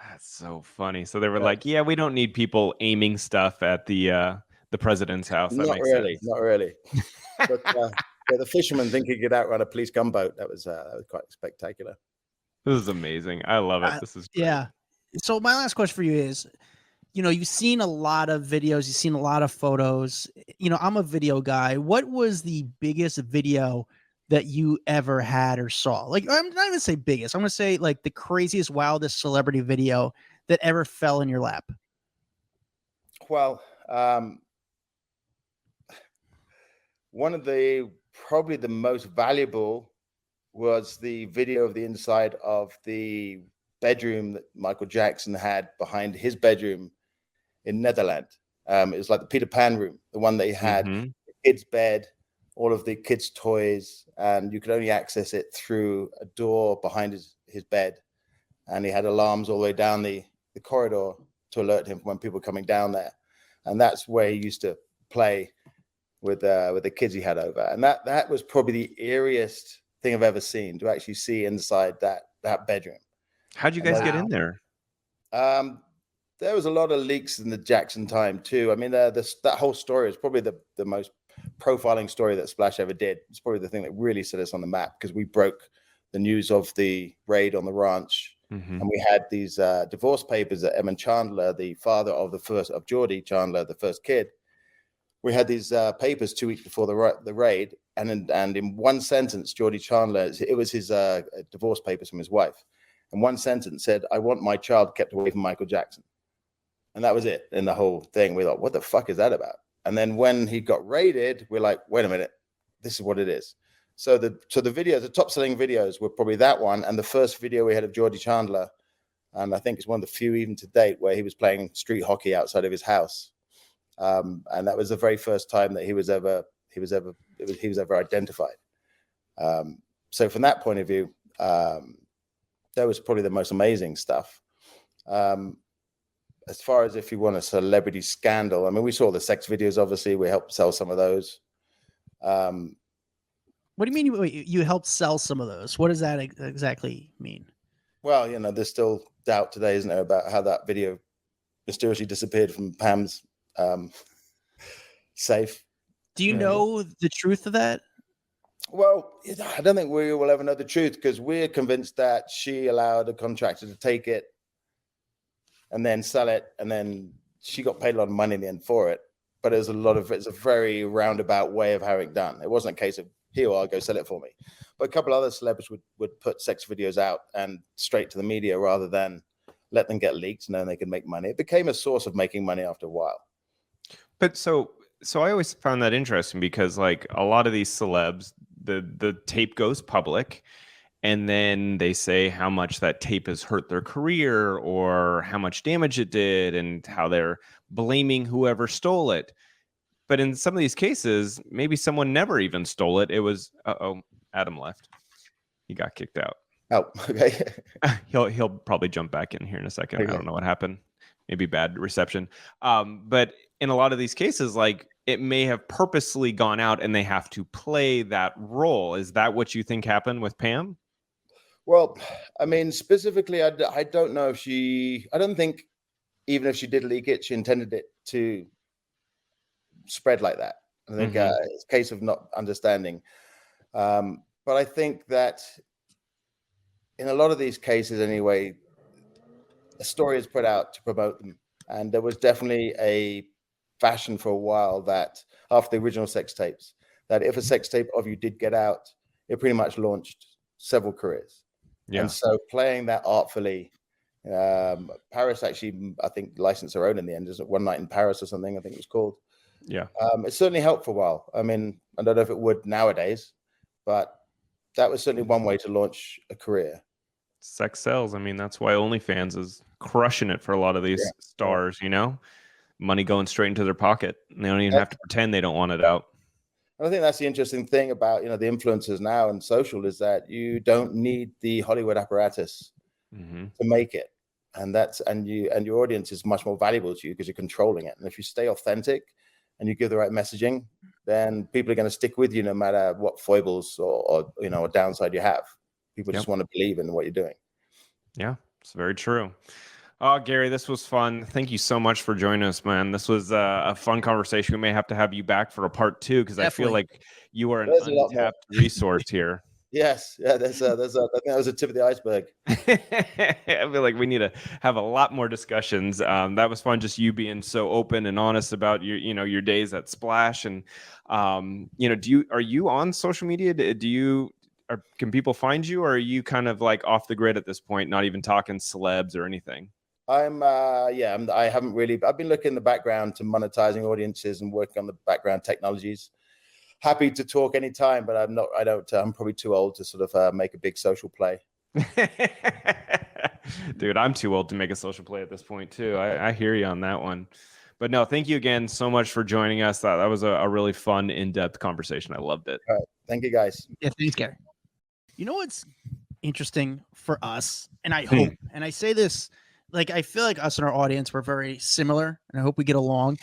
That's so funny. So they were like, "Yeah, we don't need people aiming stuff at the president's house." That not really. But the fisherman think he could outrun a police gunboat. That was quite spectacular. This is amazing. I love it. This is great. Yeah. So my last question for you is, you've seen a lot of videos, you've seen a lot of photos. I'm a video guy. What was the biggest video that you ever had or saw? Like, I'm not even say biggest. I'm going to say like the craziest, wildest celebrity video that ever fell in your lap. Well, one of probably the most valuable was the video of the inside of the bedroom that Michael Jackson had behind his bedroom in Netherlands. It was like the Peter Pan room, the one that he had, the kid's bed, all of the kids' toys, and you could only access it through a door behind his bed. And he had alarms all the way down the corridor to alert him when people were coming down there. And that's where he used to play with the kids he had over. And that was probably the eeriest thing I've ever seen, to actually see inside that bedroom. How'd you guys get in there? There was a lot of leaks in the Jackson time too. I mean, that whole story is probably the most profiling story that Splash ever did. It's probably the thing that really set us on the map, because we broke the news of the raid on the ranch, and we had these divorce papers that Emmett Chandler, the father of Geordie Chandler, the first kid, we had these papers 2 weeks before the raid, and in one sentence, Geordie Chandler, it was his divorce papers from his wife, and one sentence said, "I want my child kept away from Michael Jackson," and that was it in the whole thing. We thought, what the fuck is that about? And then when he got raided, we're like, wait a minute, this is what it is. So the videos, the top selling videos were probably that one, and the first video we had of Geordie Chandler, and I think it's one of the few even to date where he was playing street hockey outside of his house, and that was the very first time that he was ever identified. So from that point of view, that was probably the most amazing stuff. As far as if you want a celebrity scandal, I mean, we saw the sex videos. Obviously, we helped sell some of those. What do you mean you helped sell some of those? What does that exactly mean? Well, there's still doubt today, isn't there, about how that video mysteriously disappeared from Pam's safe. Do you know the truth of that? Well, I don't think we will ever know the truth, because we're convinced that she allowed a contractor to take it and then sell it, and then she got paid a lot of money in the end for it. But it's a very roundabout way of having it done. It wasn't a case of, here, I'll go sell it for me. But a couple other celebs would put sex videos out and straight to the media rather than let them get leaked and then they could make money. It became a source of making money after a while. But so I always found that interesting, because like a lot of these celebs, the tape goes public, and then they say how much that tape has hurt their career or how much damage it did and how they're blaming whoever stole it. But in some of these cases, maybe someone never even stole it. It was, Adam left. He got kicked out. Oh, okay. He'll probably jump back in here in a second. Okay. I don't know what happened. Maybe bad reception. But in a lot of these cases, like, it may have purposely gone out and they have to play that role. Is that what you think happened with Pam? Well, I mean, specifically, I don't know if I don't think even if she did leak it, she intended it to spread like that. I think it's a case of not understanding. But I think that in a lot of these cases anyway, a story is put out to promote them. And there was definitely a fashion for a while that after the original sex tapes, that if a sex tape of you did get out, it pretty much launched several careers. Yeah. And so playing that artfully, Paris actually, I think, licensed her own in the end. Isn't it One Night in Paris or something? I think it was called. Yeah. It certainly helped for a while. I mean, I don't know if it would nowadays, but that was certainly one way to launch a career. Sex sells. I mean, that's why OnlyFans is crushing it for a lot of these stars, money going straight into their pocket. And they don't even have to pretend they don't want it out. I think that's the interesting thing about, the influencers now and social, is that you don't need the Hollywood apparatus to make it. And your audience is much more valuable to you because you're controlling it. And if you stay authentic and you give the right messaging, then people are going to stick with you no matter what foibles or downside you have. People just want to believe in what you're doing. Yeah, it's very true. Oh, Gary, this was fun. Thank you so much for joining us, man. This was a fun conversation. We may have to have you back for a part 2, because I feel like you are an untapped resource here. Yes. Yeah, I think that was a tip of the iceberg. I feel like we need to have a lot more discussions. That was fun, just you being so open and honest about your days at Splash. And are you on social media? Can people find you, or are you kind of like off the grid at this point, not even talking celebs or anything? I haven't really. I've been looking in the background to monetizing audiences and working on the background technologies. Happy to talk anytime, but I'm not. I don't. I'm probably too old to sort of make a big social play. Dude, I'm too old to make a social play at this point too. I hear you on that one. But no, thank you again so much for joining us. That was a really fun, in-depth conversation. I loved it. All right. Thank you, guys. Yeah, thanks, Gary. You know what's interesting for us, and I hope, and I say this, like, I feel like us and our audience, we're very similar, and I hope we get along.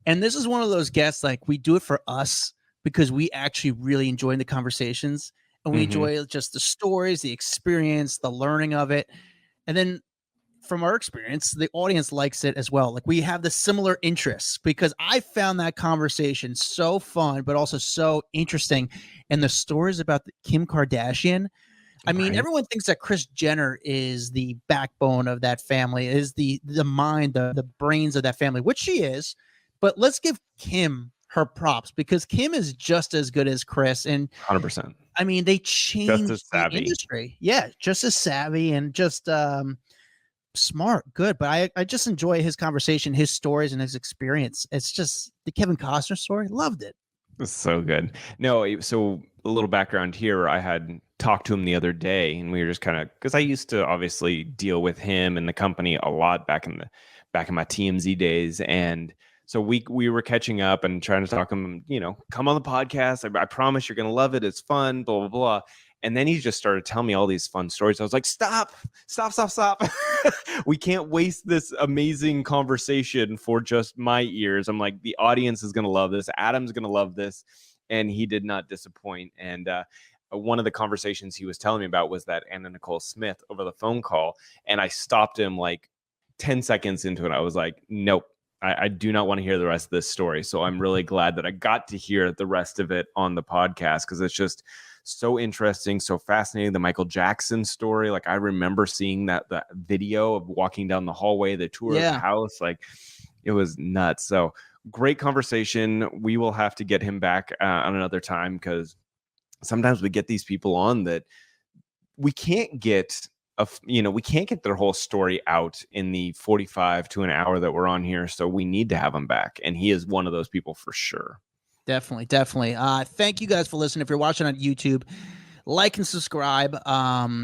And this is one of those guests, like, we do it for us because we actually really enjoy the conversations, and we enjoy just the stories, the experience, the learning of it. And then from our experience, the audience likes it as well. Like, we have the similar interests, because I found that conversation so fun, but also so interesting. And the stories about Kim Kardashian, I mean, everyone thinks that Kris Jenner is the backbone of that family, is the mind, the brains of that family, which she is. But let's give Kim her props, because Kim is just as good as Kris. And 100%. I mean, they changed the industry. Yeah, just as savvy and just smart, good. But I just enjoy his conversation, his stories, and his experience. It's just the Kevin Costner story. Loved it. It's so good. No, so a little background here. I had talked to him the other day, and we were just kind of, because I used to obviously deal with him and the company a lot back in my TMZ days, and so we were catching up and trying to talk him, come on the podcast. I promise you're gonna love it. It's fun. Blah blah blah. And then he just started telling me all these fun stories. I was like, stop. We can't waste this amazing conversation for just my ears. I'm like, the audience is going to love this. Adam's going to love this. And he did not disappoint. And one of the conversations he was telling me about was that Anna Nicole Smith over the phone call. And I stopped him like 10 seconds into it. I was like, nope, I do not want to hear the rest of this story. So I'm really glad that I got to hear the rest of it on the podcast, because it's just so interesting, so fascinating. The Michael Jackson story. Like, I remember seeing that video of walking down the hallway, the tour of the house. Like, it was nuts. So great conversation. We will have to get him back on another time, because sometimes we get these people on that we can't get we can't get their whole story out in the 45 to an hour that we're on here. So we need to have him back. And he is one of those people for sure. Definitely. Thank you guys for listening. If you're watching on YouTube, like and subscribe. Follow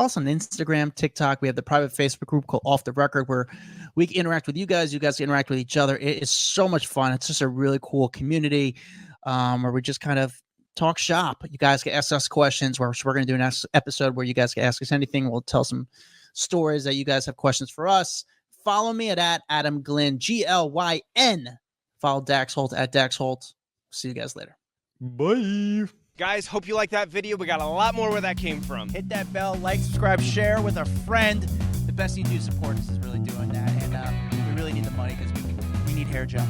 us on Instagram, TikTok. We have the private Facebook group called Off the Record, where we can interact with you guys. You guys can interact with each other. It is so much fun. It's just a really cool community where we just kind of talk shop. You guys can ask us questions. We're going to do an episode where you guys can ask us anything. We'll tell some stories that you guys have questions for us. Follow me at Adam Glyn, GLYN. Follow Dax Holt at Dax Holt. See you guys later. Bye. Guys, hope you liked that video. We got a lot more where that came from. Hit that bell, like, subscribe, share with a friend. The best thing you do to support us is really doing that. And we really need the money, because we need hair gel.